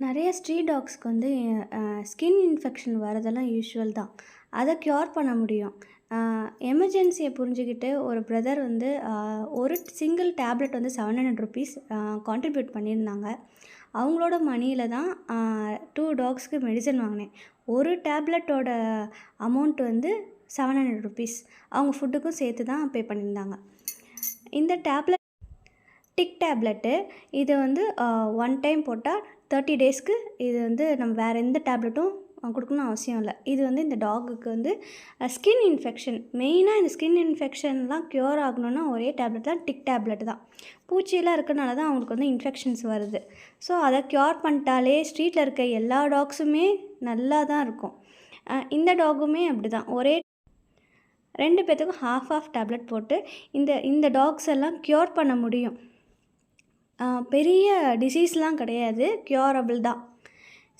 நிறைய ஸ்ட்ரீட் டாக்ஸ்க்கு வந்து skin infection வரதெல்லாம் யூஷுவல் தான். அத க்யூர் பண்ண முடியும். எமர்ஜென்சிய புரிஞ்சுகிட்டு ஒரு பிரதர் வந்து ஒரு சிங்கிள் டேப்லெட் வந்து ₹700 கான்ட்ரிபியூட் பண்ணியிருந்தாங்க. அவங்களோட மணியில தான் 2 டாக்ஸ்க்கு மெடிசன் வாங்கினேன். ஒரு டேப்லெட்டோட அமௌண்ட் வந்து ₹700. அவங்க ஃபுட்டுக்கும் சேர்த்து தான் பே பண்ணியிருந்தாங்க. இந்த டேப்லெட் டிக் டேப்லெட்டு. இது வந்து ஒன் டைம் போட்டா 30 டேஸ்க்கு இது வந்து நம்ம வேறு எந்த டேப்லெட்டும் குடுக்கணும்னு அவசியம் இல்ல. இது வந்து இந்த டாகுக்கு வந்து ஸ்கின் இன்ஃபெக்ஷன் மெயினா இந்த ஸ்கின் இன்ஃபெக்ஷன்லாம் க்யூர் ஆகணும்னா ஒரே டேப்லெட் தான் டிக் டேப்லெட் தான். பூச்சியெல்லாம் இருக்கனால தான் அவங்களுக்கு வந்து இன்ஃபெக்ஷன்ஸ் வருது. ஸோ அத க்யூர் பண்ணிட்டாலே ஸ்ட்ரீட்ல இருக்க எல்லா டாக்ஸுமே நல்லா தான் இருக்கும். இந்த டாகுமே அப்படிதான். 2 பேத்துக்கும் ஹாஃப் டேப்லெட் போட்டு இந்த இந்த டாக்ஸ் எல்லாம் க்யூர் பண்ண முடியும். பெரிய டிசீஸ்லாம் கிடையாது. க்யூரபிள் தான்.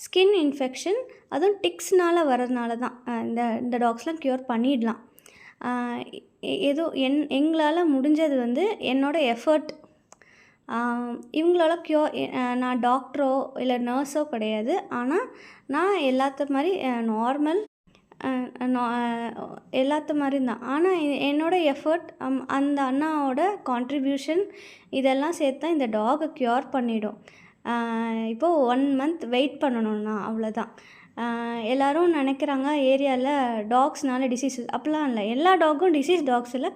ஸ்கின் இன்ஃபெக்ஷன் அதுவும் டிக்ஸ்னால வரதுனால தான். இந்த இந்த டாக்ஸ்லாம் க்யூர் பண்ணிடலாம். ஏதோ எங்களால முடிஞ்சது வந்து என்னோட எஃபர்ட். இவங்களால நான் டாக்டரோ இல்ல நர்ஸோ கிடையாது. ஆனா நான் எல்லாத்த மாரி நார்மல் நா எல்லாத்த மாரியும் தான். ஆனா என்னோட எஃபர்ட் அந்த அண்ணாவோட கான்ட்ரிபியூஷன் இதெல்லாம் சேர்த்து தான் இந்த டாக க்யூர் பண்ணிடும். இப்போ 1 மந்த் வெயிட் பண்ணணும்னா அவ்வளோதான். எல்லாரும் நினைக்கிறாங்க ஏரியால டாக்ஸ்னால டிசீஸ் அப்படிலாம் இல்ல. எல்லா டாகும் டிசீஸ் டாக்ஸ் இல்ல.